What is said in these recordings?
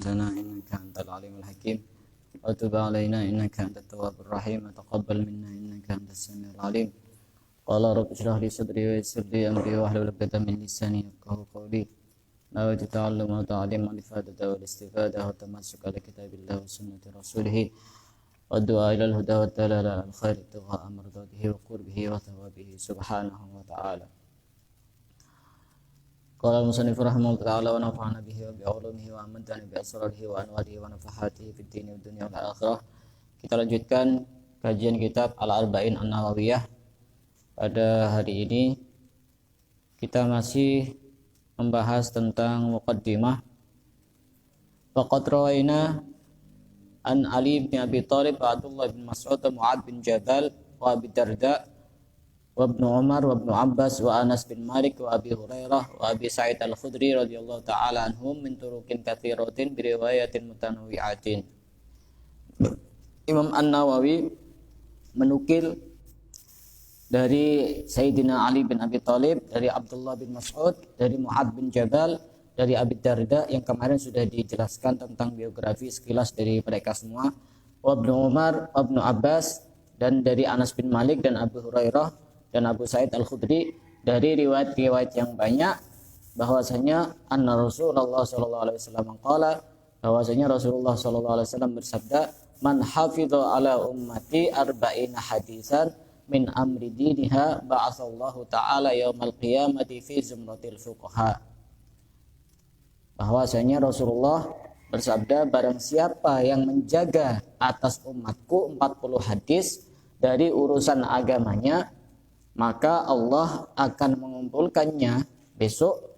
علمتنا إنك أنت العليم الحكيم وتب علينا إنك أنت التواب الرحيم وتقبل منا إنك أنت السميع العليم. قال رب اشرح لي صدري ويسر لي أمري واحلل عقدة من لساني يفقهوا قولي. نويت التعلم وتعليم الإفادة والاستفادة والتمسك بكتاب الله وسنة رسوله والدعاء إلى الهدى والدلالة على الخير ابتغاء مرضاته وقربه وثوابه سبحانه وتعالى. قال المصنف رحمه الله تعالى ونفعنا به وبعلومه وأمدنا بأسراره وأنواره ونفحاته في الدين والدنيا والآخرة. Kita lanjutkan kajian kitab Al-Arba'in An-Nawawiyah. Pada hari ini kita masih membahas tentang muqaddimah. Faqad rawaina an Ali bin Abi Thalib wa Abdullah bin Mas'ud wa Mu'ad bin Jabal wa Abi Darda wa Ibn Umar wa Ibn Abbas wa Anas bin Malik wa Abi Hurairah wa Abi Sa'id Al-Khudri radhiyallahu ta'ala anhum min turuqin katsiratin bi riwayatin mutanawwi'atin. Imam An-Nawawi menukil dari Sayyidina Ali bin Abi Thalib, dari Abdullah bin Mas'ud, dari Mu'ad bin Jabal, dari Abi Darda yang kemarin sudah dijelaskan tentang biografi sekilas dari mereka semua, wa Ibn Umar, wa Ibn Abbas, dan dari Anas bin Malik dan Abu Hurairah dan Abu Sa'id Al-Khudri, dari riwayat-riwayat yang banyak bahwasanya anna Rasulullah sallallahu alaihi wasallam qala, bahwasanya Rasulullah sallallahu alaihi wasallam bersabda, man hafidha ala ummati arba'ina hadisan min amri diniha ba'atsallahu ta'ala yaumal qiyamati fi zumratil fuqaha. Bahwasanya Rasulullah bersabda, barang siapa yang menjaga atas umatku 40 hadis dari urusan agamanya, maka Allah akan mengumpulkannya besok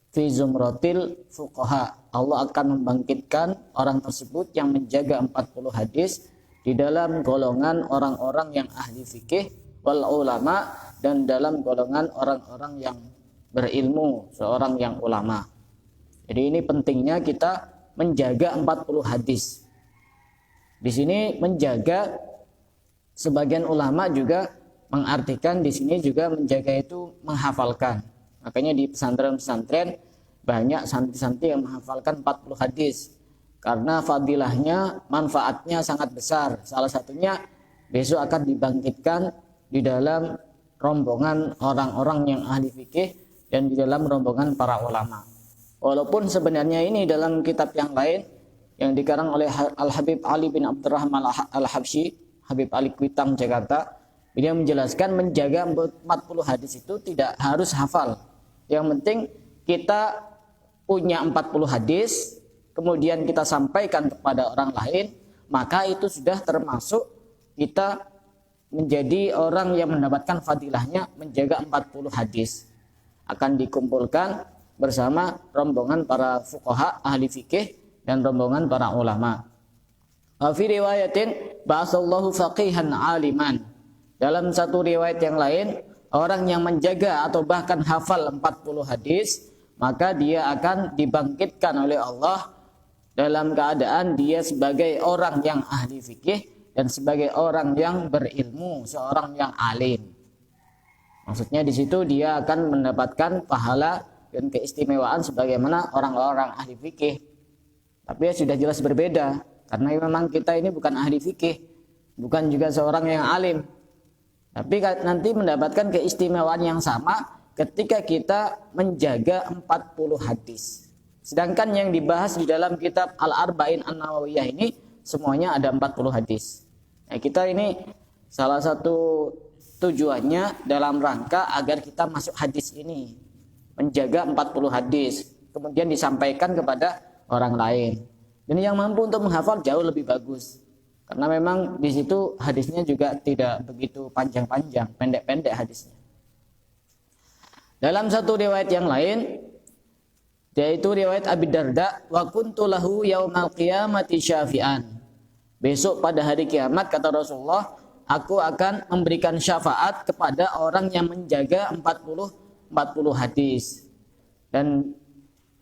fi zumratil fuqaha. Allah akan membangkitkan orang tersebut yang menjaga 40 hadis di dalam golongan orang-orang yang ahli fikih wal ulama, dan dalam golongan orang-orang yang berilmu, seorang yang ulama. Jadi ini pentingnya kita menjaga 40 hadis. Di sini menjaga, sebagian ulama juga mengartikan di sini juga menjaga itu menghafalkan. Makanya di pesantren-pesantren banyak santri-santri yang menghafalkan 40 hadis. Karena fadilahnya, manfaatnya sangat besar. Salah satunya besok akan dibangkitkan di dalam rombongan orang-orang yang ahli fikih dan di dalam rombongan para ulama. Walaupun sebenarnya ini dalam kitab yang lain yang dikarang oleh Al-Habib Ali bin Abdurrahman Al-Habsyi, Habib Ali Kuitang Jakarta, beliau menjelaskan menjaga 40 hadis itu tidak harus hafal. Yang penting kita punya 40 hadis, kemudian kita sampaikan kepada orang lain, maka itu sudah termasuk kita menjadi orang yang mendapatkan fadilahnya menjaga 40 hadis. Akan dikumpulkan bersama rombongan para fuqaha ahli fikih dan rombongan para ulama. Fi riwayatin ba'atsallahu faqihan aliman. Dalam satu riwayat yang lain, orang yang menjaga atau bahkan hafal 40 hadis, maka dia akan dibangkitkan oleh Allah dalam keadaan dia sebagai orang yang ahli fikih dan sebagai orang yang berilmu, seorang yang alim. Maksudnya di situ dia akan mendapatkan pahala dan keistimewaan sebagaimana orang-orang ahli fikih. Tapi ya sudah jelas berbeda, karena memang kita ini bukan ahli fikih, bukan juga seorang yang alim. Tapi nanti mendapatkan keistimewaan yang sama ketika kita menjaga 40 hadis. Sedangkan yang dibahas di dalam kitab Al-Arba'in An-Nawawiyah ini semuanya ada 40 hadis. Nah, kita ini salah satu tujuannya dalam rangka agar kita masuk hadis ini, menjaga 40 hadis, kemudian disampaikan kepada orang lain. Dan yang mampu untuk menghafal jauh lebih bagus. Karena memang di situ hadisnya juga tidak begitu panjang-panjang, pendek-pendek hadisnya. Dalam satu riwayat yang lain, yaitu riwayat Abi Darda, wa kuntu lahu yaumal qiyamati syafi'an. Besok pada hari kiamat, kata Rasulullah, aku akan memberikan syafaat kepada orang yang menjaga 40 hadis. Dan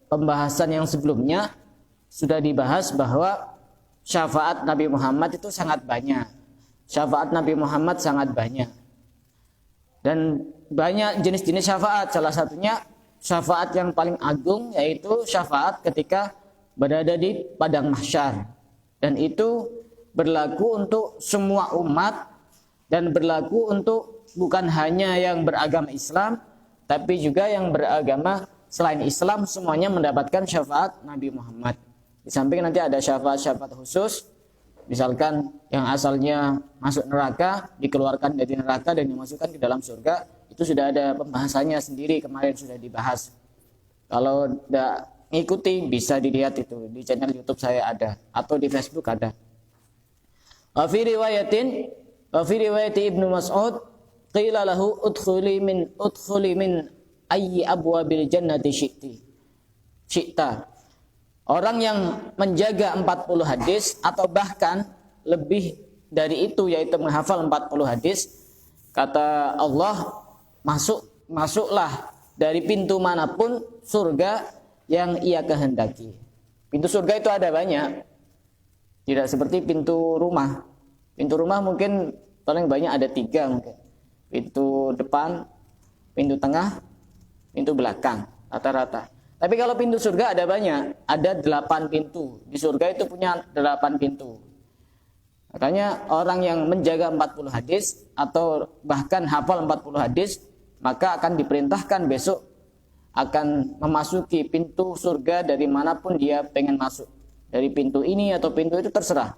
pembahasan yang sebelumnya sudah dibahas bahwa syafaat Nabi Muhammad itu sangat banyak. Syafaat Nabi Muhammad sangat banyak. Dan banyak jenis-jenis syafaat. Salah satunya syafaat yang paling agung yaitu syafaat ketika berada di padang mahsyar. Dan itu berlaku untuk semua umat dan berlaku untuk bukan hanya yang beragama Islam, tapi juga yang beragama selain Islam, semuanya mendapatkan syafaat Nabi Muhammad. Di samping nanti ada syafaat-syafaat khusus, misalkan yang asalnya masuk neraka dikeluarkan dari neraka dan dimasukkan ke dalam surga. Itu sudah ada pembahasannya sendiri, kemarin sudah dibahas. Kalau tidak ngikuti bisa dilihat itu di channel YouTube saya ada atau di Facebook ada. Wa fi riwayati Ibnu Mas'ud qila lahu udkhuli min ayyi abwabil jannati syi'ta. Orang yang menjaga 40 hadis atau bahkan lebih dari itu, yaitu menghafal 40 hadis, kata Allah, masuklah dari pintu manapun surga yang ia kehendaki. Pintu surga itu ada banyak. Tidak seperti pintu rumah. Pintu rumah mungkin paling banyak ada 3 mungkin. Pintu depan, pintu tengah, pintu belakang, rata-rata. Tapi kalau pintu surga ada banyak, ada 8 pintu. Di surga itu punya 8 pintu. Makanya orang yang menjaga 40 hadis atau bahkan hafal 40 hadis, maka akan diperintahkan besok akan memasuki pintu surga dari manapun dia pengen masuk. Dari pintu ini atau pintu itu terserah.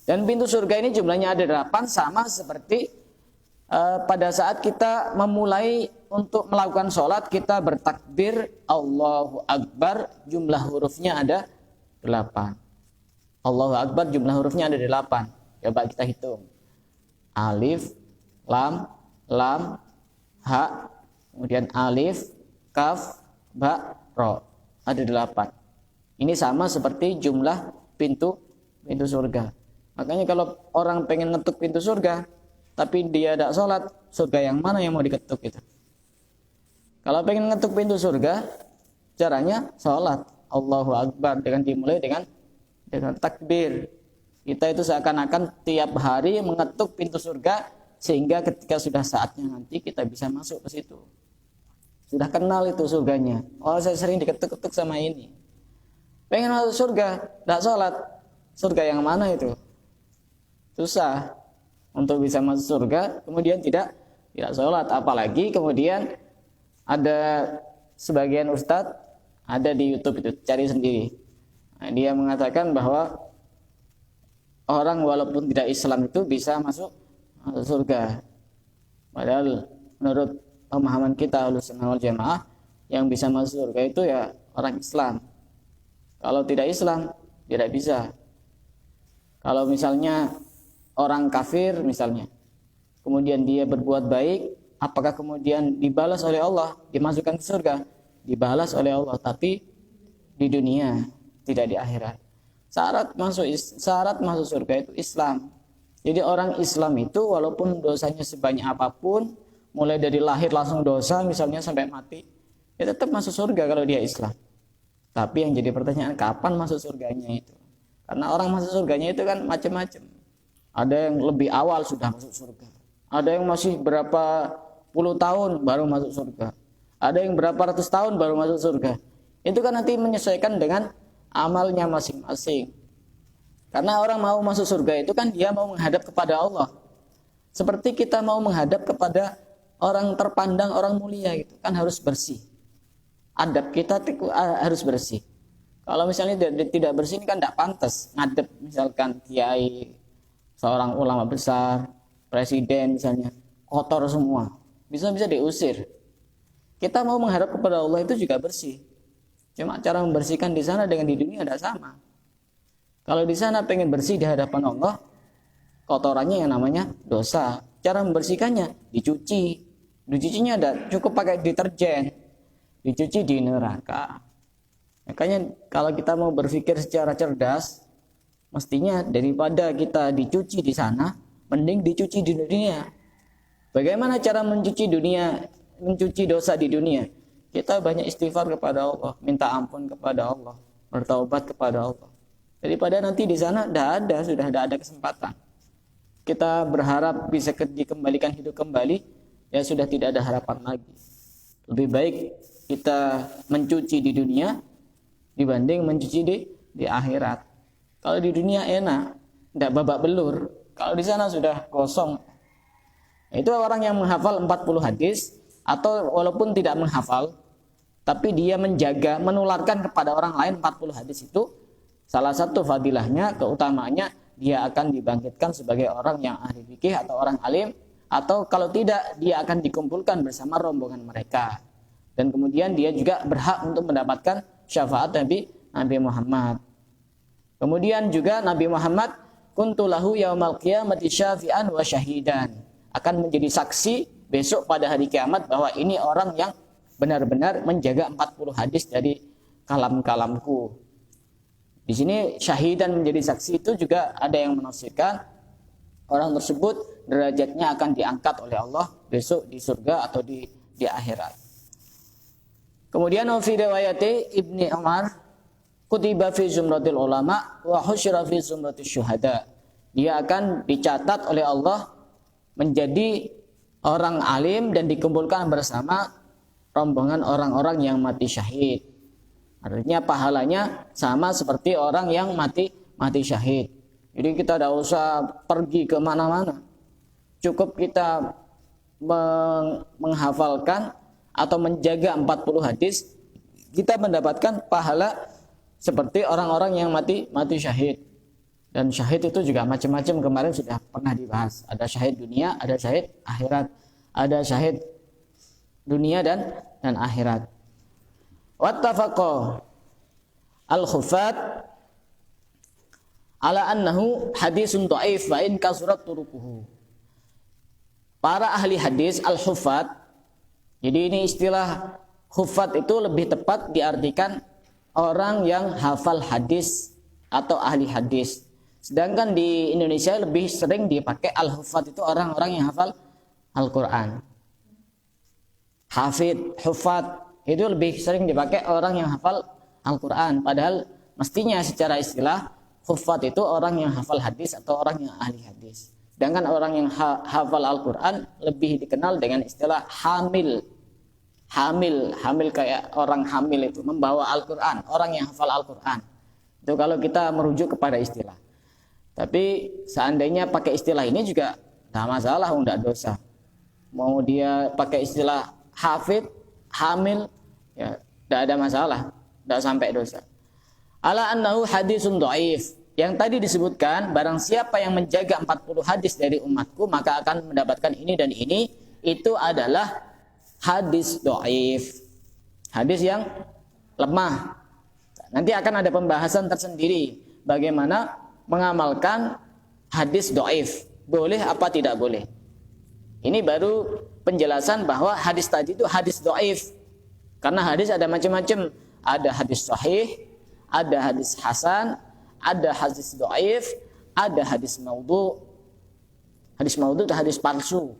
Dan pintu surga ini jumlahnya ada 8, sama seperti pada saat kita memulai untuk melakukan sholat, kita bertakbir Allahu Akbar, jumlah hurufnya ada 8. Allahu Akbar jumlah hurufnya ada 8. Coba kita hitung. Alif, lam, ha, kemudian alif, kaf, ba, ro. Ada 8. Ini sama seperti jumlah pintu surga. Makanya kalau orang pengen ngetuk pintu surga, tapi dia tidak sholat, surga yang mana yang mau diketuk itu? Kalau pengen ngetuk pintu surga, caranya sholat. Allahu Akbar, dengan dimulai dengan takbir. Kita itu seakan-akan tiap hari mengetuk pintu surga, sehingga ketika sudah saatnya nanti kita bisa masuk ke situ. Sudah kenal itu surganya. Oh, saya sering diketuk-ketuk sama ini. Pengen masuk surga, tidak sholat. Surga yang mana itu? Susah untuk bisa masuk surga, kemudian tidak sholat. Apalagi kemudian ada sebagian ustadz, ada di YouTube itu, cari sendiri. Nah, dia mengatakan bahwa orang walaupun tidak Islam itu bisa masuk surga. Padahal menurut pemahaman kita Ahlussunnah wal Jamaah, yang bisa masuk surga itu ya orang Islam. Kalau tidak Islam tidak bisa. Kalau misalnya orang kafir misalnya, kemudian dia berbuat baik, apakah kemudian dibalas oleh Allah, dimasukkan ke surga? Dibalas oleh Allah, tapi di dunia, tidak di akhirat. Syarat masuk surga itu Islam. Jadi orang Islam itu walaupun dosanya sebanyak apapun, mulai dari lahir langsung dosa misalnya sampai mati, ya tetap masuk surga kalau dia Islam. Tapi yang jadi pertanyaan, kapan masuk surganya itu? Karena orang masuk surganya itu kan macam-macam. Ada yang lebih awal sudah masuk surga. Ada yang masih berapa puluh tahun baru masuk surga. Ada yang berapa ratus tahun baru masuk surga. Itu kan nanti menyesuaikan dengan amalnya masing-masing. Karena orang mau masuk surga itu kan dia mau menghadap kepada Allah. Seperti kita mau menghadap kepada orang terpandang, orang mulia gitu, kan harus bersih. Adab kita harus bersih. Kalau misalnya tidak bersih, ini kan tidak pantas ngadep misalkan kiai, seorang ulama besar, presiden misalnya, kotor semua, bisa diusir. Kita mau menghadap kepada Allah itu juga bersih. Cuma cara membersihkan di sana dengan di dunia tidak sama. Kalau di sana pengen bersih di hadapan Allah, kotorannya yang namanya dosa. Cara membersihkannya dicuci. Dicucinya ada cukup pakai deterjen. Dicuci di neraka. Makanya kalau kita mau berpikir secara cerdas, mestinya daripada kita dicuci di sana, mending dicuci di dunia. Bagaimana cara mencuci dosa di dunia? Kita banyak istighfar kepada Allah, minta ampun kepada Allah, bertaubat kepada Allah. Daripada nanti di sana sudah tidak ada kesempatan. Kita berharap bisa dikembalikan hidup kembali, ya sudah tidak ada harapan lagi. Lebih baik kita mencuci di dunia, dibanding mencuci di akhirat. Kalau di dunia enak, tidak babak belur. Kalau di sana sudah kosong. Itu orang yang menghafal 40 hadis atau walaupun tidak menghafal, tapi dia menjaga, menularkan kepada orang lain 40 hadis itu, salah satu fadilahnya, keutamaannya, dia akan dibangkitkan sebagai orang yang ahli fikih atau orang alim, atau kalau tidak, dia akan dikumpulkan bersama rombongan mereka. Dan kemudian dia juga berhak untuk mendapatkan syafaat Nabi Muhammad. Kemudian juga Nabi Muhammad kuntu lahu yaumal qiyamati syafi'an wa syahidan, akan menjadi saksi besok pada hari kiamat bahwa ini orang yang benar-benar menjaga 40 hadis dari kalam-kalamku. Di sini syahidan menjadi saksi itu juga ada yang menafsirkan orang tersebut derajatnya akan diangkat oleh Allah besok di surga atau di akhirat. Kemudian fi riwayati Ibni Umar kutiba fi zumratil ulama wa husyira fi zumratil syuhada. Dia akan dicatat oleh Allah menjadi orang alim dan dikumpulkan bersama rombongan orang-orang yang mati syahid. Artinya pahalanya sama seperti orang yang mati syahid. Jadi kita tidak usah pergi ke mana-mana. Cukup kita menghafalkan atau menjaga 40 hadis, kita mendapatkan pahala seperti orang-orang yang mati syahid. Dan syahid itu juga macam-macam, kemarin sudah pernah dibahas. Ada syahid dunia, ada syahid akhirat. Ada syahid dunia dan akhirat. Wattafaqa al-khufat ala annahu hadisun dhaif wa in kasurat turuquhu. Para ahli hadis al-khufat, jadi ini istilah khufat itu lebih tepat diartikan orang yang hafal hadis atau ahli hadis. Sedangkan di Indonesia lebih sering dipakai al-khufat itu orang-orang yang hafal Al-Quran. Hafid, hufat itu lebih sering dipakai orang yang hafal Al-Quran. Padahal mestinya secara istilah hufat itu orang yang hafal hadis atau orang yang ahli hadis. Sedangkan orang yang hafal Al-Quran lebih dikenal dengan istilah hamil. Hamil kayak orang hamil itu membawa Al-Quran, orang yang hafal Al-Quran. Itu kalau kita merujuk kepada istilah. Tapi seandainya pakai istilah ini juga tidak masalah, tidak dosa. Mau dia pakai istilah hafid, hamil, ya tidak ada masalah, tidak sampai dosa. Ala annahu hadisun dhaif. Yang tadi disebutkan, barang siapa yang menjaga 40 hadis dari umatku, maka akan mendapatkan ini dan ini. Itu adalah hadis dhaif, hadis yang lemah. Nanti akan ada pembahasan tersendiri bagaimana mengamalkan hadis dhaif, boleh apa tidak boleh. Ini baru penjelasan bahwa hadis tadi itu hadis dhaif. Karena hadis ada macam-macam, ada hadis sahih, ada hadis hasan, ada hadis dhaif, ada hadis maudhu. Hadis maudhu itu hadis palsu.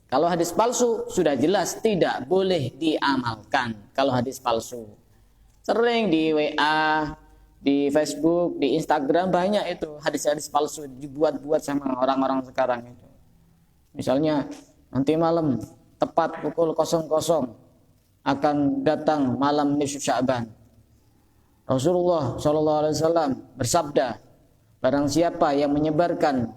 Kalau hadis palsu sudah jelas tidak boleh diamalkan. Kalau hadis palsu sering di WA, di Facebook, di Instagram banyak itu hadis-hadis palsu dibuat-buat sama orang-orang sekarang itu. Misalnya nanti malam tepat pukul 00 akan datang malam nisfu Sya'ban. Rasulullah SAW bersabda, barang siapa yang menyebarkan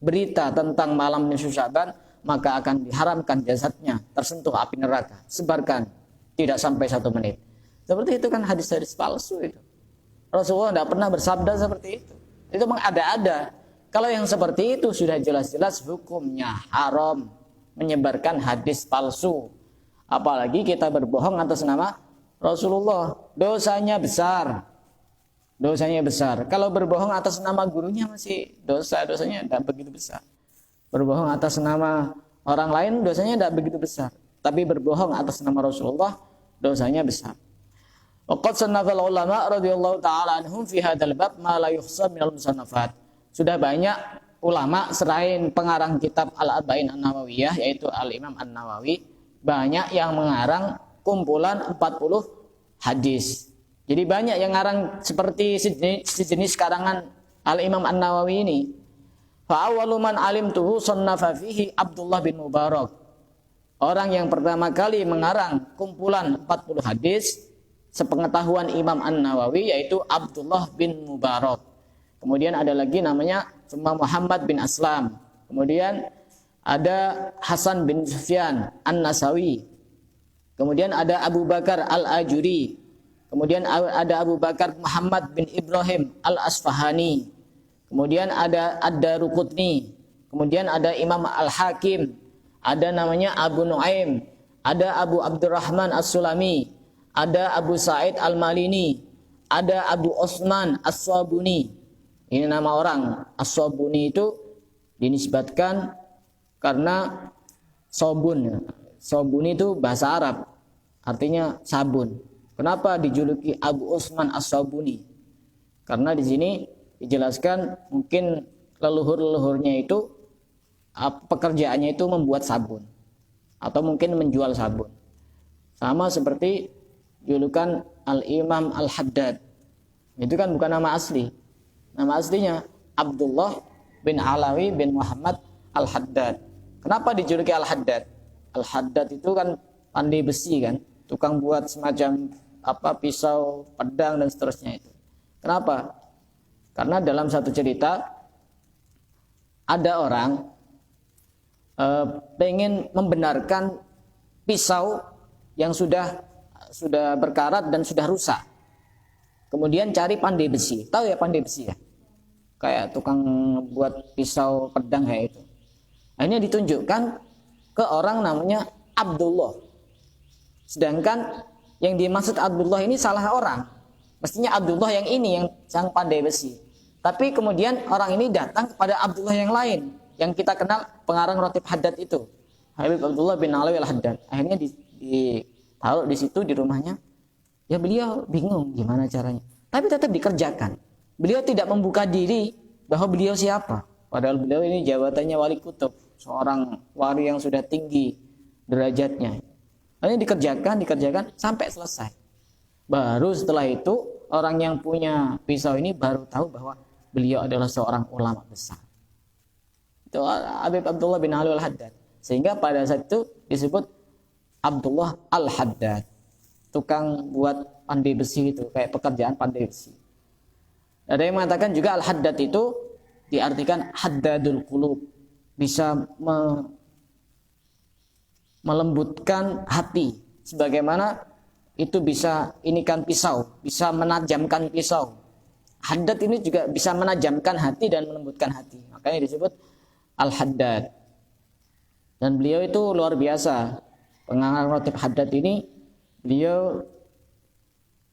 berita tentang malam nisfu Sya'ban, maka akan diharamkan jasadnya tersentuh api neraka. Sebarkan, tidak sampai 1 menit. Seperti itu kan hadis-hadis palsu itu. Rasulullah tidak pernah bersabda seperti itu. Itu memang ada-ada. Kalau yang seperti itu sudah jelas-jelas hukumnya haram menyebarkan hadis palsu. Apalagi kita berbohong atas nama Rasulullah. Dosanya besar. Dosanya besar. Kalau berbohong atas nama gurunya masih dosanya tidak begitu besar. Berbohong atas nama orang lain dosanya tidak begitu besar. Tapi berbohong atas nama Rasulullah dosanya besar. Waqad sannafal ulama radhiyallahu ta'ala anhum fi hadzal bab ma la yuhsa minal musannafat. Sudah banyak ulama selain pengarang kitab Al-Arba'in An-Nawawiyah yaitu Al-Imam An-Nawawi, banyak yang mengarang kumpulan 40 hadis. Jadi banyak yang ngarang seperti sejenis karangan Al-Imam An-Nawawi ini. Fa awwalu man alimtuhu sannafa fihi Abdullah bin Mubarak. Orang yang pertama kali mengarang kumpulan 40 hadis sepengetahuan Imam An-Nawawi yaitu Abdullah bin Mubarak. Kemudian ada lagi namanya cuma Muhammad bin Aslam. Kemudian ada Hasan bin Sufyan An-Nasawi. Kemudian ada Abu Bakar Al-Ajuri. Kemudian ada Abu Bakar Muhammad bin Ibrahim Al-Asfahani. Kemudian ada Ad-Daruqutni. Kemudian ada Imam Al-Hakim. Ada namanya Abu Nuaim. Ada Abu Abdurrahman As-Sulami. Ada Abu Sa'id Al-Malini. Ada Abu Osman As-Sabuni. Ini nama orang. As-Sabuni itu dinisbatkan karena sobun. Sabuni itu bahasa Arab. Artinya sabun. Kenapa dijuluki Abu Osman As-Sabuni? Karena di sini dijelaskan mungkin leluhur-leluhurnya itu pekerjaannya itu membuat sabun atau mungkin menjual sabun. Sama seperti julukan Al-Imam Al-Haddad. Itu kan bukan nama asli. Nama aslinya Abdullah bin Alawi bin Muhammad Al-Haddad. Kenapa dijuluki Al-Haddad? Al-Haddad itu kan pandai besi kan, tukang buat semacam pisau, pedang dan seterusnya itu. Kenapa? Karena dalam satu cerita ada orang pengen membenarkan pisau yang sudah berkarat dan sudah rusak. Kemudian cari pandai besi. Tahu ya pandai besi ya? Kayak tukang buat pisau pedang kayak itu. Akhirnya ditunjukkan ke orang namanya Abdullah. Sedangkan yang dimaksud Abdullah ini salah orang. Mestinya Abdullah yang ini yang sang pandai besi. Tapi kemudian orang ini datang kepada Abdullah yang lain yang kita kenal pengarang Ratib Haddad itu. Habib Abdullah bin Alawi Al-Haddad. Akhirnya ditaruh di situ di rumahnya. Ya beliau bingung gimana caranya. Tapi tetap dikerjakan. Beliau tidak membuka diri bahwa beliau siapa. Padahal beliau ini jabatannya wali kutub. Seorang wali yang sudah tinggi derajatnya. Akhirnya dikerjakan sampai selesai. Baru setelah itu orang yang punya pisau ini baru tahu bahwa beliau adalah seorang ulama besar. Itu Habib Abdullah bin Ali Al-Haddad. Sehingga pada saat itu disebut Abdullah Al-Haddad. Tukang buat pandai besi itu, kayak pekerjaan pandai besi. Ada yang mengatakan juga Al-Haddad itu diartikan Haddadul Qulub, bisa melembutkan hati. Sebagaimana itu bisa inikan pisau, bisa menajamkan pisau. Haddad ini juga bisa menajamkan hati dan melembutkan hati. Makanya disebut Al-Haddad. Dan beliau itu luar biasa. Pengarang Ratib Haddad ini, beliau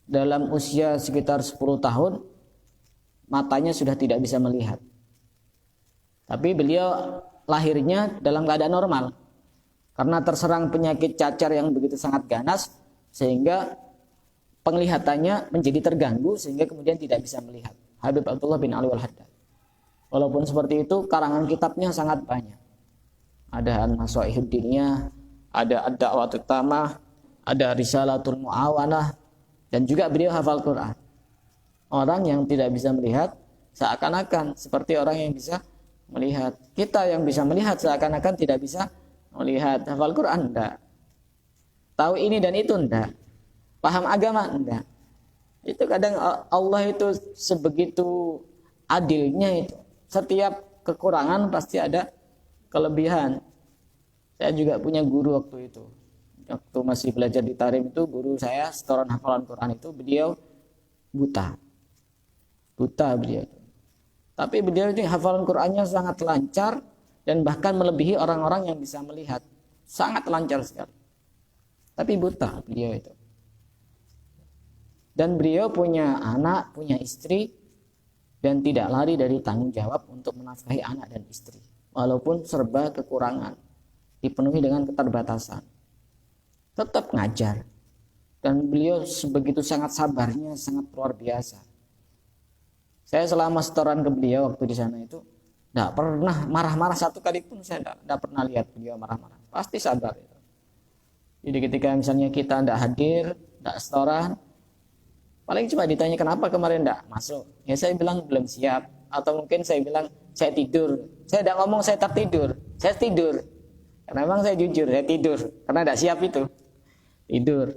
dalam usia sekitar 10 tahun matanya sudah tidak bisa melihat. Tapi beliau lahirnya dalam keadaan normal. Karena terserang penyakit cacar yang begitu sangat ganas sehingga penglihatannya menjadi terganggu sehingga kemudian tidak bisa melihat. Habib Abdullah bin Ali Al-Haddad. Walaupun seperti itu karangan kitabnya sangat banyak. Ada An-Nasaihud Diniyah, ada Ad-Da'watut Tamah, ada Risalatul Mu'awanah, dan juga beliau hafal Quran. Orang yang tidak bisa melihat seakan-akan seperti orang yang bisa melihat. Kita yang bisa melihat seakan-akan tidak bisa melihat. Hafal Quran enggak. Tahu ini dan itu enggak. Paham agama enggak. Itu kadang Allah itu sebegitu adilnya itu. Setiap kekurangan pasti ada kelebihan. Saya juga punya guru waktu itu. Waktu masih belajar di Tarim itu, guru saya setoran hafalan Quran itu, beliau buta beliau. Tapi beliau ini hafalan Qurannya sangat lancar dan bahkan melebihi orang-orang yang bisa melihat. Sangat lancar sekali. Tapi buta beliau itu. Dan beliau punya anak, punya istri, dan tidak lari dari tanggung jawab untuk menafkahi anak dan istri. Walaupun serba kekurangan, dipenuhi dengan keterbatasan. Tetap ngajar. Dan beliau sebegitu sangat sabarnya, sangat luar biasa. Saya selama setoran ke beliau waktu di sana itu tidak pernah marah-marah satu kali pun. Saya tidak pernah lihat beliau marah-marah. Pasti sabar itu. Jadi ketika misalnya kita tidak hadir, tidak setoran, paling cuma ditanya kenapa kemarin tidak masuk. Ya saya bilang belum siap. Atau mungkin saya bilang saya tidur. Saya tidak ngomong saya tertidur, saya tidur. Karena memang saya jujur, saya tidur karena tidak siap itu. Tidur.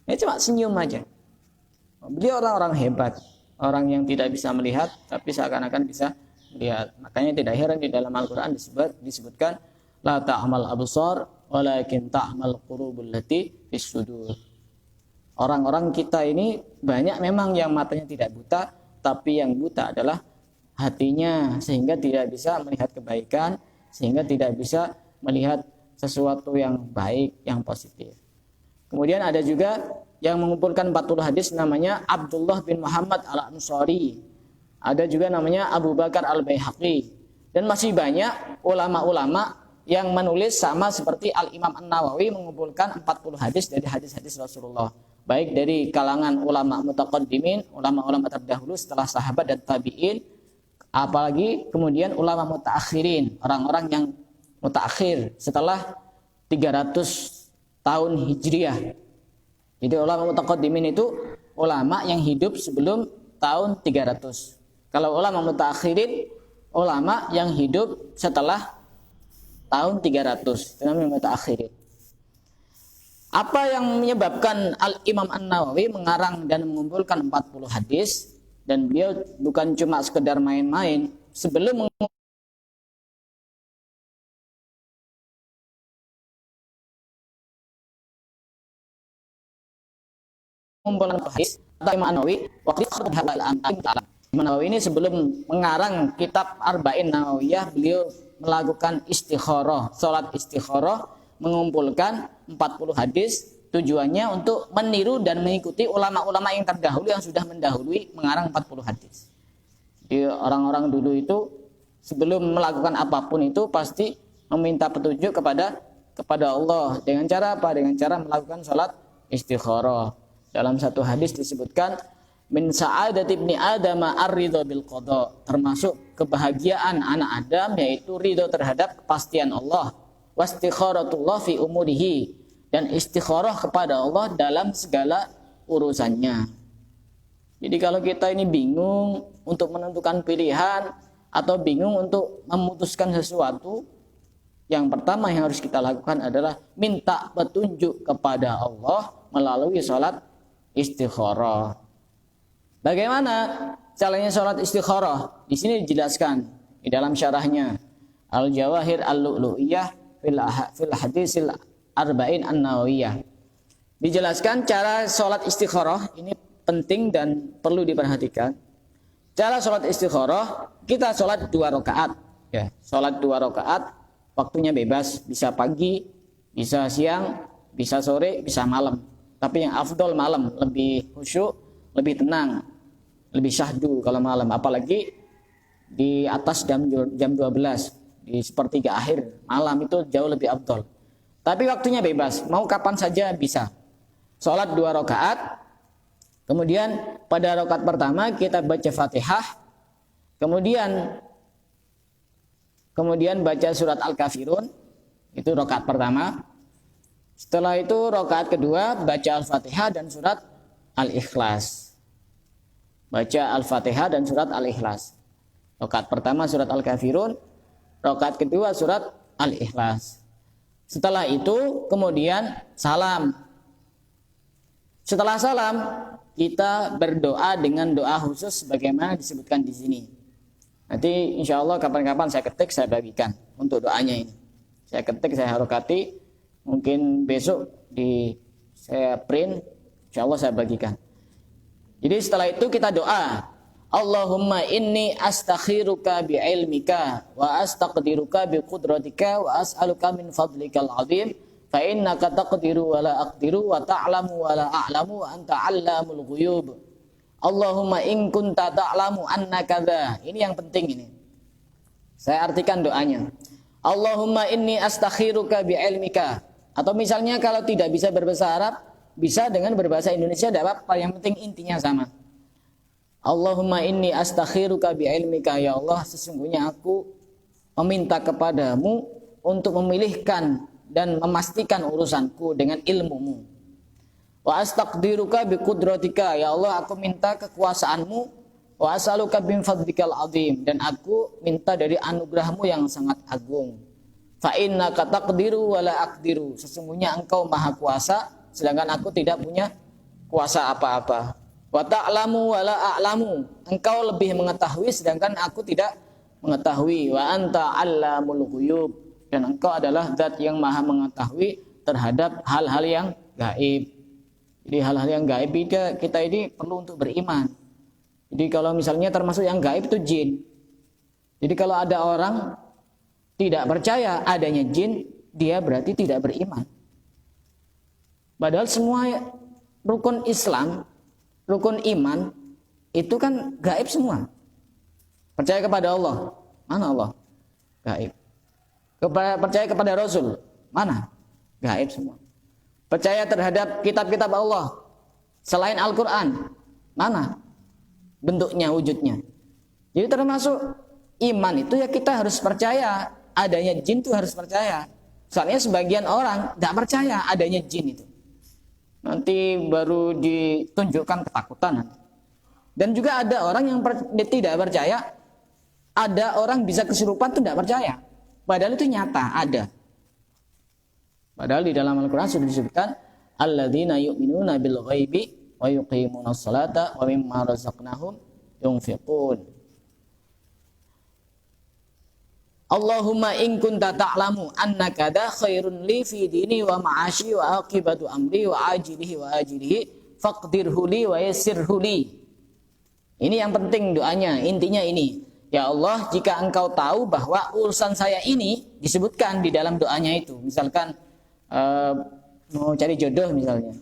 Ya cuma senyum aja. Beliau orang-orang hebat, orang yang tidak bisa melihat tapi seakan-akan bisa melihat. Makanya tidak heran di dalam Al-Qur'an disebutkan la ta'mal absar walakin ta'mal qulubul lati fis sudur. Orang-orang kita ini banyak memang yang matanya tidak buta, tapi yang buta adalah hatinya, sehingga tidak bisa melihat kebaikan, sehingga tidak bisa melihat sesuatu yang baik, yang positif. Kemudian ada juga yang mengumpulkan 40 hadis namanya Abdullah bin Muhammad al-Ansari. Ada juga namanya Abu Bakar al-Baihaqi. Dan masih banyak ulama-ulama yang menulis sama seperti Al-Imam An-Nawawi mengumpulkan 40 hadis dari hadis-hadis Rasulullah. Baik dari kalangan ulama mutaqaddimin, ulama-ulama terdahulu setelah sahabat dan tabi'in, apalagi kemudian ulama mutaakhirin, orang-orang yang mutaakhir setelah 300 tahun Hijriah. Jadi ulama mutaqaddimin itu ulama yang hidup sebelum tahun 300. Kalau ulama mutaakhirin, ulama yang hidup setelah tahun 300. Itu namanya mutaakhirin. Apa yang menyebabkan Al-Imam An-Nawawi mengarang dan mengumpulkan 40 hadis, dan beliau bukan cuma sekedar main-main, sebelum mengumpulkan hadis, Al-Imam An-Nawawi waktu Nawawi ini sebelum mengarang kitab Arba'in Nawawiyah, beliau melakukan istikharah, salat istikharah, mengumpulkan 40 hadis, tujuannya untuk meniru dan mengikuti ulama-ulama yang terdahulu yang sudah mendahului mengarang 40 hadis. Jadi orang-orang dulu itu sebelum melakukan apapun itu pasti meminta petunjuk kepada Allah. Dengan cara apa? Dengan cara melakukan salat istikharah. Dalam satu hadis disebutkan min sa'adati ibni Adam ar-ridha bil qada, termasuk kebahagiaan anak Adam yaitu ridho terhadap kepastian Allah. Wastikharatullah fi umurihi, dan istikharah kepada Allah dalam segala urusannya. Jadi kalau kita ini bingung untuk menentukan pilihan atau bingung untuk memutuskan sesuatu, yang pertama yang harus kita lakukan adalah minta petunjuk kepada Allah melalui salat istikharah. Bagaimana caranya salat istikharah? Di sini dijelaskan di dalam syarahnya Al-Jawahir Al-Lu'lu'iyah fil hadisil Arba'in An-Nawawiyah. Dijelaskan cara salat istikharah ini penting dan perlu diperhatikan. Cara salat istikharah, kita salat 2 rakaat, ya. Salat 2 rakaat, waktunya bebas, bisa pagi, bisa siang, bisa sore, bisa malam. Tapi yang afdol malam, lebih khusyuk, lebih tenang, lebih syahdu kalau malam, apalagi di atas jam 12, di sepertiga akhir malam itu jauh lebih afdol. Tapi waktunya bebas, mau kapan saja bisa. Salat 2 rakaat, kemudian pada rakaat pertama kita baca Fatihah, kemudian baca surat Al-Kafirun, itu rakaat pertama. Setelah itu rakaat kedua baca Al-Fatihah dan surat Al-Ikhlas. Baca Al-Fatihah dan surat Al-Ikhlas. Rakaat pertama surat Al-Kafirun, rakaat kedua surat Al-Ikhlas. Setelah itu kemudian salam. Setelah salam kita berdoa dengan doa khusus sebagaimana disebutkan di sini. Nanti insya Allah kapan-kapan saya ketik, saya bagikan untuk doanya ini. Saya ketik, saya harokati, mungkin besok saya print, insya Allah saya bagikan. Jadi setelah itu kita doa, Allahumma inni astakhiruka bi'ilmika wa astaqdiruka biqudratika wa as'aluka min fadlikal azim fa innaka taqdiru wa la aqdiru wa ta'lamu wa la a'lamu wa anta 'allamul ghuyub. Allahumma in kunta ta'lamu anna kadza. Ini yang penting ini. Saya artikan doanya. Allahumma inni astakhiruka bi'ilmika. Atau misalnya kalau tidak bisa berbahasa Arab, bisa dengan berbahasa Indonesia, tidak apa-apa, yang penting intinya sama. Allahumma inni astakhiruka bi'ilmika, ya Allah, sesungguhnya aku meminta kepadamu untuk memilihkan dan memastikan urusanku dengan ilmumu. Wa astaqdiruka biqudratika, ya Allah, aku minta kekuasaanmu. Wa as'aluka min fadlikal azim, dan aku minta dari anugerahmu yang sangat agung. Fa innaka taqdiru wa la aqdiru, sesungguhnya engkau maha kuasa sedangkan aku tidak punya kuasa apa-apa. Wa ta'lamu wa la a'lamu. Engkau lebih mengetahui sedangkan aku tidak mengetahui. Wa anta 'allamul ghuyub. Dan engkau adalah zat yang maha mengetahui terhadap hal-hal yang gaib. Jadi hal-hal yang gaib kita ini perlu untuk beriman. Jadi kalau misalnya termasuk yang gaib itu jin. Jadi kalau ada orang tidak percaya adanya jin, dia berarti tidak beriman. Padahal semua rukun Islam, rukun iman itu kan gaib semua. Percaya kepada Allah, mana Allah? Gaib. Percaya kepada Rasul, mana? Gaib semua. Percaya terhadap kitab-kitab Allah selain Al-Quran, mana? Bentuknya, wujudnya. Jadi termasuk iman itu ya kita harus percaya adanya jin itu harus percaya. Soalnya sebagian orang tidak percaya adanya jin itu. Nanti baru ditunjukkan ketakutan. Dan juga ada orang yang tidak percaya ada orang bisa kesurupan itu tidak percaya. Padahal itu nyata ada. Padahal di dalam Al-Quran sudah disebutkan alladzina yu'minuna bil ghaibi wa yuqimunas salata wa mimma razaqnahum yunfiqun. Allahumma in kunta ta'lamu annaka da khairun li fi dini wa ma'ashi wa aqibatu amri wa ajilihi faqdirhu li wa yassirhu li. Ini yang penting doanya, intinya ini. Ya Allah, jika engkau tahu bahwa urusan saya ini disebutkan di dalam doanya itu. Misalkan mau cari jodoh misalnya.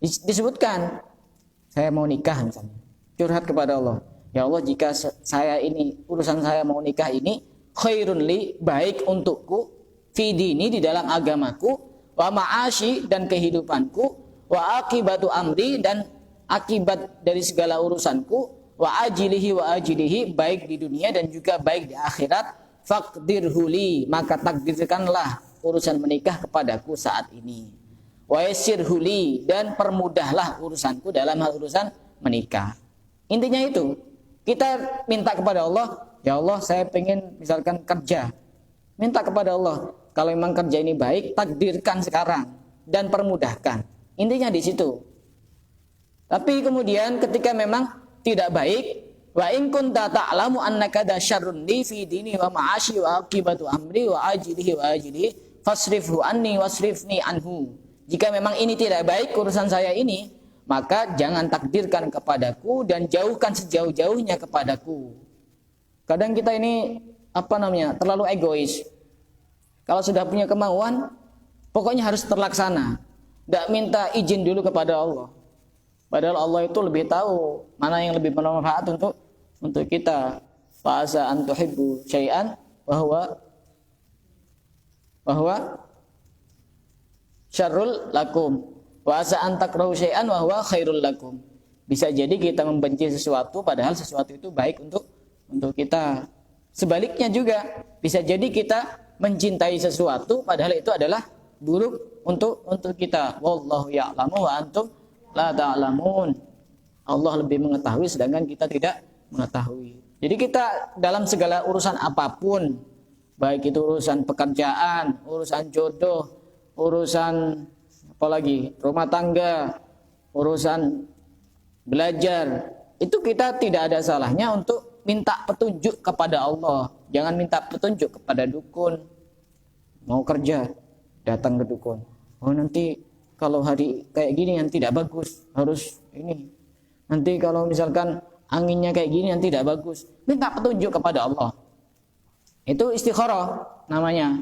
Disebutkan saya mau nikah misalnya. Curhat kepada Allah. Ya Allah, jika saya ini urusan saya mau nikah ini khairun li, baik untukku, fi dini di dalam agamaku, wa ma'ashi dan kehidupanku, wa akibatu amri dan akibat dari segala urusanku, wa ajilihi baik di dunia dan juga baik di akhirat, faqdirhu li, maka takdirkanlah urusan menikah kepadaku saat ini, wa yassirhu li, dan permudahlah urusanku dalam hal urusan menikah. Intinya itu kita minta kepada Allah, ya Allah saya pengen misalkan kerja, minta kepada Allah kalau memang kerja ini baik takdirkan sekarang dan permudahkan. Intinya di situ. Tapi kemudian ketika memang tidak baik, wa in kunta ta'lamu annaka da syarrun li fi dini wa ma'ashi wa aqibatu amri wa ajilihi fasrifhu anni wasrifni anhu. Jika memang ini tidak baik urusan saya ini, maka jangan takdirkan kepadaku dan jauhkan sejauh-jauhnya kepadaku. Kadang kita ini terlalu egois. Kalau sudah punya kemauan, pokoknya harus terlaksana. Tidak minta izin dulu kepada Allah. Padahal Allah itu lebih tahu mana yang lebih bermanfaat untuk kita. Fa asa an tuhibbu syai'an wa huwa syarrul lakum. Wa asa an takrahu syai'an wa huwa khairul lakum. Bisa jadi kita membenci sesuatu padahal sesuatu itu baik untuk kita. Sebaliknya juga bisa jadi kita mencintai sesuatu padahal itu adalah buruk untuk kita. Wallahu ya'lamu wa antum la ta'lamun. Allah lebih mengetahui sedangkan kita tidak mengetahui. Jadi kita dalam segala urusan apapun, baik itu urusan pekerjaan, urusan jodoh, urusan apalagi rumah tangga, urusan belajar, itu kita tidak ada salahnya untuk minta petunjuk kepada Allah. Jangan minta petunjuk kepada dukun. Mau kerja, datang ke dukun. Oh nanti kalau hari kayak gini yang tidak bagus, harus ini. Nanti kalau misalkan anginnya kayak gini yang tidak bagus, minta petunjuk kepada Allah. Itu istikharah namanya.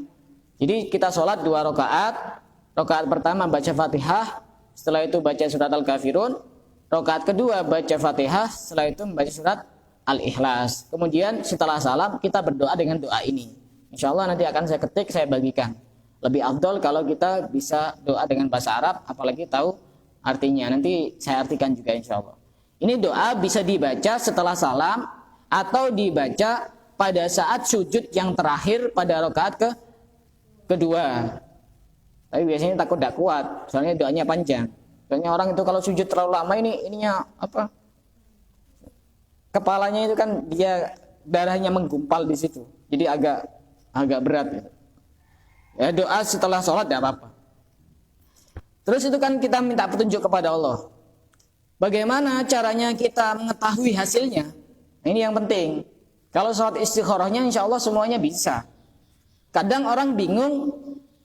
Jadi kita sholat 2 rakaat. Rakaat pertama baca Fatihah, setelah itu baca surat Al-Kafirun. Rakaat kedua baca Fatihah, setelah itu membaca surat Al-Ikhlas. Kemudian setelah salam kita berdoa dengan doa ini. Insya Allah nanti akan saya ketik, saya bagikan. Lebih afdol kalau kita bisa doa dengan bahasa Arab, apalagi tahu artinya. Nanti saya artikan juga insya Allah. Ini doa bisa dibaca setelah salam atau dibaca pada saat sujud yang terakhir pada rakaat kedua. Tapi biasanya takut tidak kuat, soalnya doanya panjang. Soalnya orang itu kalau sujud terlalu lama ininya kepalanya itu kan dia darahnya menggumpal di situ. Jadi agak berat gitu. Ya, doa setelah sholat tidak apa-apa. Terus itu kan kita minta petunjuk kepada Allah. Bagaimana caranya kita mengetahui hasilnya? Ini yang penting. Kalau sholat istikharahnya insya Allah semuanya bisa. Kadang orang bingung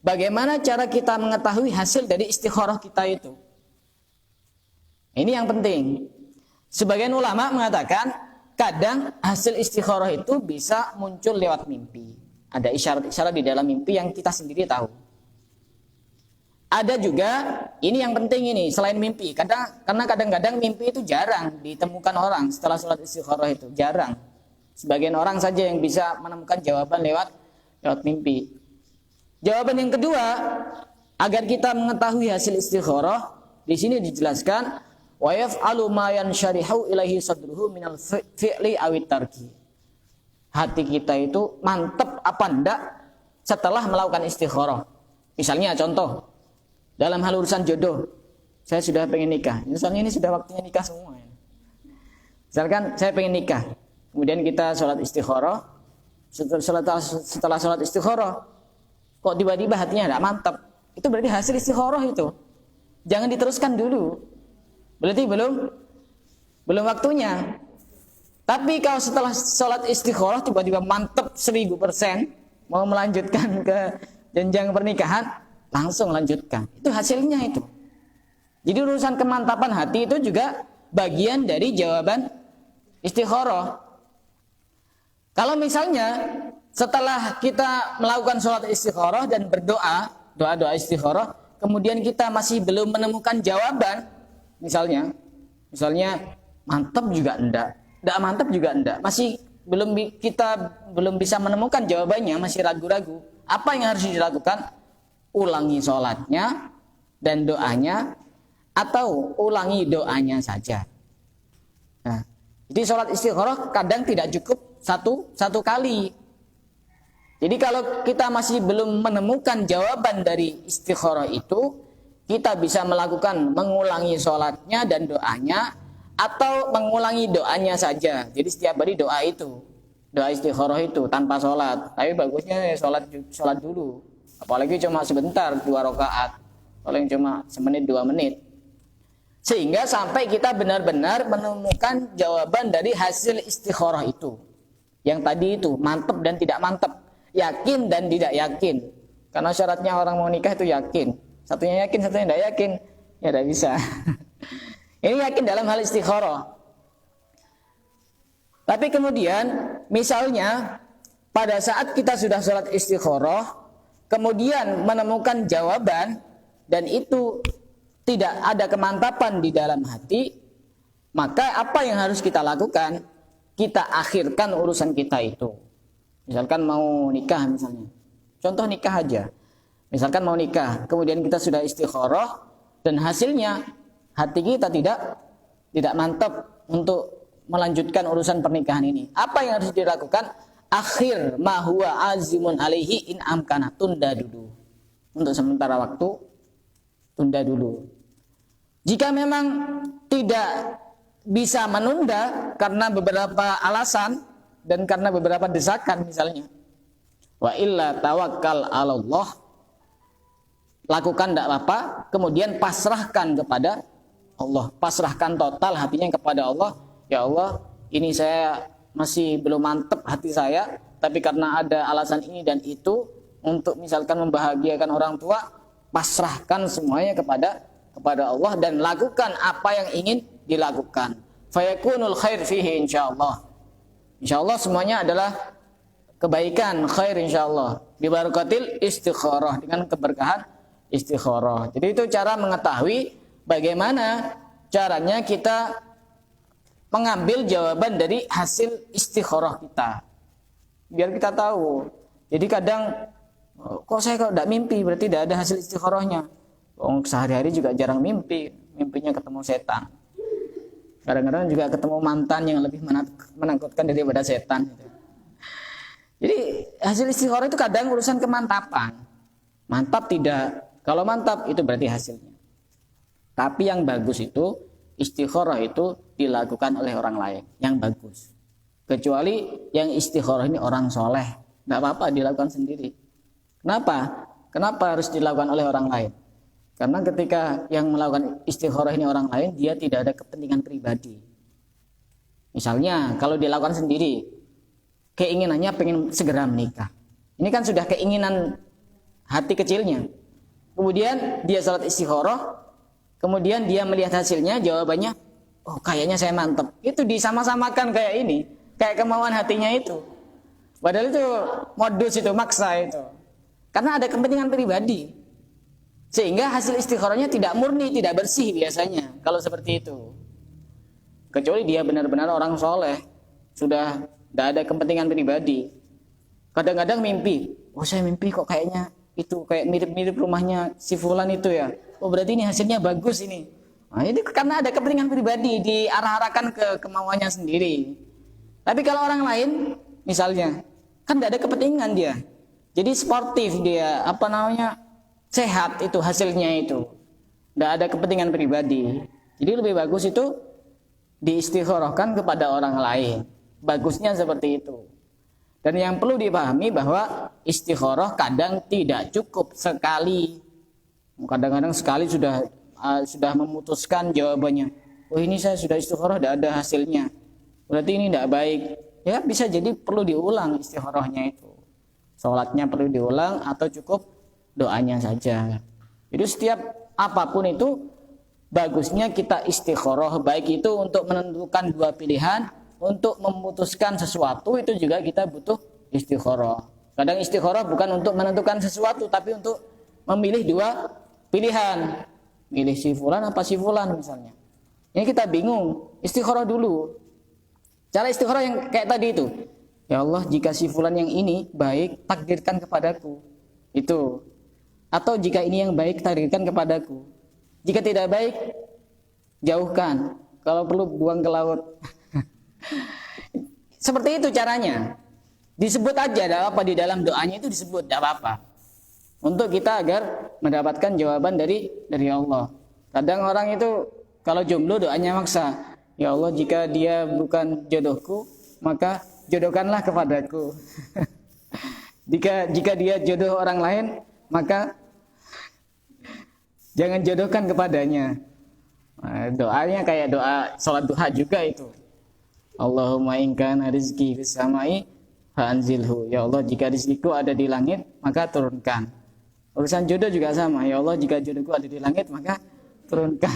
bagaimana cara kita mengetahui hasil dari istikharah kita itu. Ini yang penting. Sebagian ulama mengatakan kadang hasil istikharah itu bisa muncul lewat mimpi. Ada isyarat-isyarat di dalam mimpi yang kita sendiri tahu. Ada juga, ini yang penting ini, selain mimpi. Karena kadang-kadang mimpi itu jarang ditemukan orang setelah sholat istikharah itu. Jarang. Sebagian orang saja yang bisa menemukan jawaban lewat mimpi. Jawaban yang kedua, agar kita mengetahui hasil istikharah, di sini dijelaskan, wa yaf'alu ma yansharihu ilaihi sadruhu minal fi'li awit tarki. Hati kita itu mantep apa enggak setelah melakukan istikharah. Misalnya contoh, dalam hal urusan jodoh, saya sudah pengen nikah. Misalnya ini sudah waktunya nikah semua. Misalkan saya pengen nikah, kemudian kita sholat istikharah. Setelah sholat istikharah, kok tiba-tiba hatinya tidak mantap? Itu berarti hasil istikharah itu. Jangan diteruskan dulu. Berarti belum waktunya. Tapi kalau setelah sholat istikharah tiba-tiba mantap 1000%, mau melanjutkan ke jenjang pernikahan, langsung lanjutkan. Itu hasilnya itu. Jadi urusan kemantapan hati itu juga bagian dari jawaban istikharah. Kalau misalnya setelah kita melakukan sholat istikharah dan berdoa, doa istikharah, kemudian kita masih belum menemukan jawaban, misalnya mantap juga enggak mantap juga enggak, kita belum bisa menemukan jawabannya, masih ragu-ragu. Apa yang harus dilakukan? Ulangi sholatnya dan doanya, atau ulangi doanya saja. Nah, jadi sholat istikharah kadang tidak cukup satu kali. Jadi kalau kita masih belum menemukan jawaban dari istikharah itu, kita bisa melakukan mengulangi sholatnya dan doanya, atau mengulangi doanya saja. Jadi setiap hari doa istikharah itu tanpa sholat. Tapi bagusnya sholat dulu. Apalagi cuma sebentar, 2 rakaat. Paling cuma semenit 2 menit. Sehingga sampai kita benar-benar menemukan jawaban dari hasil istikharah itu. Yang tadi itu, mantap dan tidak mantap. Yakin dan tidak yakin. Karena syaratnya orang mau nikah itu yakin. Satunya yakin, satunya tidak yakin. Ya tidak bisa. Ini yakin dalam hal istikharah. Tapi kemudian, misalnya, pada saat kita sudah sholat istikharah, kemudian menemukan jawaban dan itu tidak ada kemantapan di dalam hati, maka apa yang harus kita lakukan? Kita akhirkan urusan kita itu. Misalkan mau nikah misalnya. Contoh nikah aja. Misalkan mau nikah, kemudian kita sudah istikharah dan hasilnya hati kita tidak mantap untuk melanjutkan urusan pernikahan ini. Apa yang harus dilakukan? Akhir ma huwa azimun alaihi in amkana, tunda dulu. Untuk sementara waktu tunda dulu. Jika memang tidak bisa menunda karena beberapa alasan dan karena beberapa desakan misalnya, wa illa tawakkal 'alallah, lakukan tidak apa-apa, kemudian pasrahkan kepada Allah, pasrahkan total hatinya kepada Allah. Ya Allah, ini saya masih belum mantap hati saya, tapi karena ada alasan ini dan itu, untuk misalkan membahagiakan orang tua, pasrahkan semuanya kepada Allah dan lakukan apa yang ingin dilakukan. Fayakunul khair fihi insyaallah. Insyaallah semuanya adalah kebaikan, khair insyaallah. Bibarakatil istikharah, dengan keberkahan istikharah. Jadi itu cara mengetahui bagaimana caranya kita mengambil jawaban dari hasil istikharah kita, biar kita tahu. Jadi kadang kok saya kalau tidak mimpi, berarti tidak ada hasil istikharahnya. Sehari-hari juga jarang mimpinya ketemu setan. Kadang-kadang juga ketemu mantan yang lebih menakutkan daripada setan. Jadi hasil istikharah itu kadang urusan kemantapan. Mantap tidak, kalau mantap itu berarti hasilnya. Tapi yang bagus itu, istikharah itu dilakukan oleh orang lain yang bagus. Kecuali yang istikharah ini orang soleh, nggak apa-apa dilakukan sendiri. Kenapa harus dilakukan oleh orang lain? Karena ketika yang melakukan istikharah ini orang lain, dia tidak ada kepentingan pribadi. Misalnya kalau dilakukan sendiri, keinginannya pengen segera menikah. Ini kan sudah keinginan hati kecilnya. Kemudian dia salat istikharah, kemudian dia melihat hasilnya, jawabannya, oh kayaknya saya mantep. Itu disama-samakan kayak ini, kayak kemauan hatinya itu. Padahal itu modus, itu maksa itu. Karena ada kepentingan pribadi. Sehingga hasil istikharahnya tidak murni, tidak bersih biasanya kalau seperti itu. Kecuali dia benar-benar orang soleh, sudah tidak ada kepentingan pribadi. Kadang-kadang mimpi, oh saya mimpi kok kayaknya itu kayak mirip-mirip rumahnya si fulan itu ya. Oh berarti ini hasilnya bagus ini. Nah, ini karena ada kepentingan pribadi, diarah-arahkan ke kemauannya sendiri. Tapi kalau orang lain, misalnya, kan tidak ada kepentingan dia. Jadi sportif dia, sehat itu hasilnya itu. Tidak ada kepentingan pribadi. Jadi lebih bagus itu diistikharahkan kepada orang lain. Bagusnya seperti itu. Dan yang perlu dipahami bahwa istikharah kadang tidak cukup sekali. Kadang-kadang sekali sudah memutuskan jawabannya. Oh ini saya sudah istikharah, tidak ada hasilnya. Berarti ini tidak baik. Ya bisa jadi perlu diulang istikharahnya itu. Sholatnya perlu diulang atau cukup doanya saja. Jadi setiap apapun itu bagusnya kita istikharah, baik itu untuk menentukan dua pilihan, untuk memutuskan sesuatu itu juga kita butuh istikharah. Kadang istikharah bukan untuk menentukan sesuatu tapi untuk memilih dua pilihan. Milih si fulan apa si fulan misalnya. Ini kita bingung, istikharah dulu. Cara istikharah yang kayak tadi itu. Ya Allah, jika si fulan yang ini baik, takdirkan kepadaku. Itu. Atau jika ini yang baik, takdirkan kepadaku. Jika tidak baik, jauhkan. Kalau perlu buang ke laut. Seperti itu caranya. Disebut aja di dalam doanya itu disebut, tidak apa-apa. Untuk kita agar mendapatkan jawaban dari Allah. Kadang orang itu kalau jomblo doanya maksa. Ya Allah, jika dia bukan jodohku, maka jodohkanlah kepadaku. Jika dia jodoh orang lain, maka jangan jodohkan kepadanya. Doanya kayak doa salat duha juga itu. Allahumma in kana rizqi fis samai fa anzilhu. Ya Allah, jika rizkiku ada di langit, maka turunkan. Urusan jodoh juga sama. Ya Allah, jika jodohku ada di langit, maka turunkan.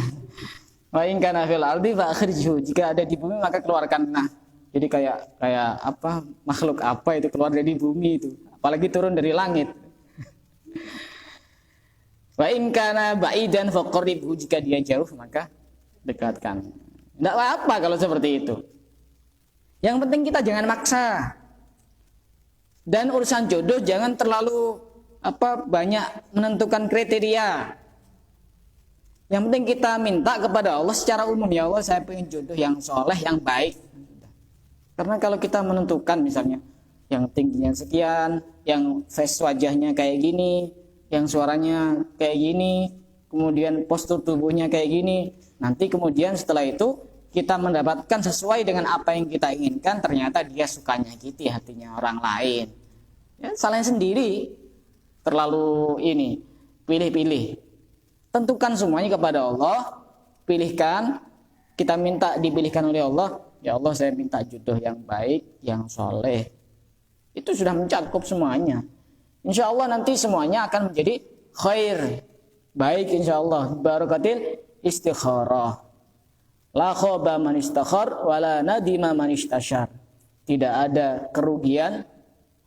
Wa in kana fil ardi fa akhrijhu. Jika ada di bumi, maka keluarkan. Nah, jadi kayak makhluk apa itu keluar dari bumi itu, apalagi turun dari langit. Wa in kana ba'idan faqribhu, jika dia jauh maka dekatkan. Enggak apa-apa kalau seperti itu. Yang penting kita jangan maksa. Dan urusan jodoh jangan terlalu banyak menentukan kriteria. Yang penting kita minta kepada Allah secara umum, ya Allah saya pengen jodoh yang soleh, yang baik. Karena kalau kita menentukan misalnya yang tingginya sekian, yang face wajahnya kayak gini, yang suaranya kayak gini, kemudian postur tubuhnya kayak gini, nanti kemudian setelah itu kita mendapatkan sesuai dengan apa yang kita inginkan, ternyata dia suka nyakiti hatinya orang lain. Ya, salahnya sendiri. Terlalu pilih-pilih. Tentukan semuanya kepada Allah, pilihkan, kita minta dipilihkan oleh Allah. Ya Allah, saya minta jodoh yang baik, yang soleh. Itu sudah mencakup semuanya. Insya Allah nanti semuanya akan menjadi khair, baik insya Allah. Barakatil istikharah. La khaba man istakhar wa la nadima man istashar. Tidak ada kerugian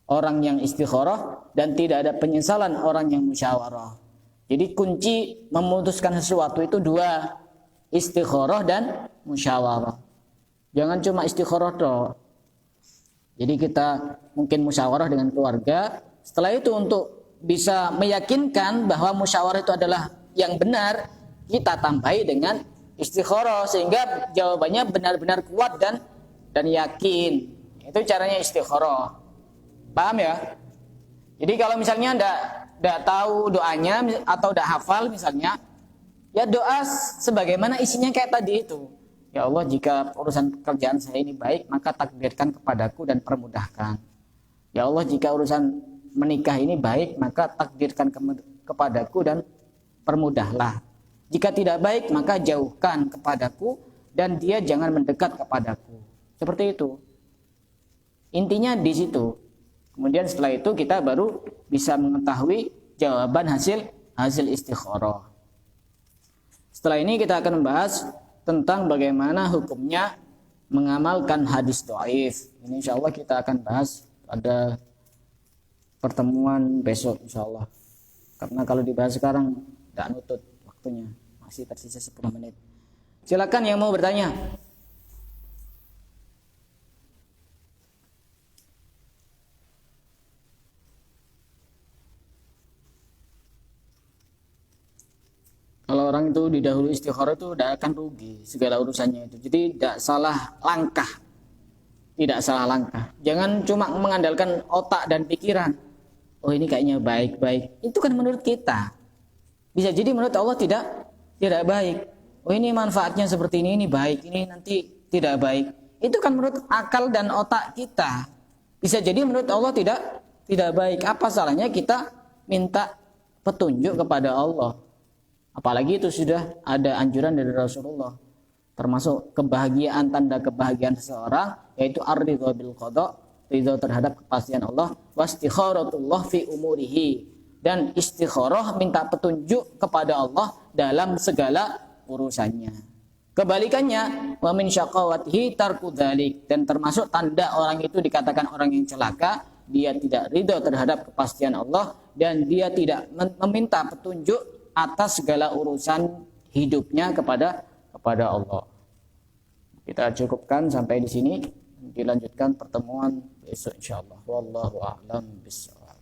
orang yang istikharah dan tidak ada penyesalan orang yang musyawarah. Jadi kunci memutuskan sesuatu itu dua, istikharah dan musyawarah. Jangan cuma istikharah toh. Jadi kita mungkin musyawarah dengan keluarga. Setelah itu untuk bisa meyakinkan bahwa musyawarah itu adalah yang benar, kita tambahi dengan istikharah sehingga jawabannya benar-benar kuat dan yakin. Itu caranya istikharah. Paham ya? Jadi kalau misalnya enggak tahu doanya atau enggak hafal misalnya, ya doa sebagaimana isinya kayak tadi itu. Ya Allah, jika urusan pekerjaan saya ini baik, maka takdirkan kepadaku dan permudahkan. Ya Allah, jika urusan menikah ini baik, maka takdirkan kepadaku dan permudahlah. Jika tidak baik, maka jauhkan kepadaku dan dia jangan mendekat kepadaku. Seperti itu. Intinya di situ. Kemudian setelah itu kita baru bisa mengetahui jawaban hasil istikharah. Setelah ini kita akan membahas tentang bagaimana hukumnya mengamalkan hadis dhaif. Ini insyaallah kita akan bahas pada pertemuan besok insyaallah. Karena kalau dibahas sekarang tidak nutut waktunya. Masih tersisa 10 menit. Silakan yang mau bertanya. Kalau orang itu didahului istikharah itu tidak akan rugi segala urusannya itu. Jadi tidak salah langkah. Tidak salah langkah. Jangan cuma mengandalkan otak dan pikiran. Oh ini kayaknya baik-baik. Itu kan menurut kita. Bisa jadi menurut Allah tidak baik. Oh ini manfaatnya seperti ini baik. Ini nanti tidak baik. Itu kan menurut akal dan otak kita. Bisa jadi menurut Allah tidak baik. Apa salahnya kita minta petunjuk kepada Allah? Apalagi itu sudah ada anjuran dari Rasulullah. Termasuk kebahagiaan, tanda kebahagiaan seseorang, yaitu ar-ridha bil qada, ridha terhadap kepastian Allah, wastikharatullah fi umurihi, dan istikharah minta petunjuk kepada Allah dalam segala urusannya. Kebalikannya, wa min syaqawatihi tarku dzalik, dan termasuk tanda orang itu dikatakan orang yang celaka, dia tidak ridha terhadap kepastian Allah dan dia tidak meminta petunjuk atas segala urusan hidupnya kepada Allah. Kita cukupkan sampai di sini. Dilanjutkan pertemuan besok insyaallah. Wallahu a'lam bishawab.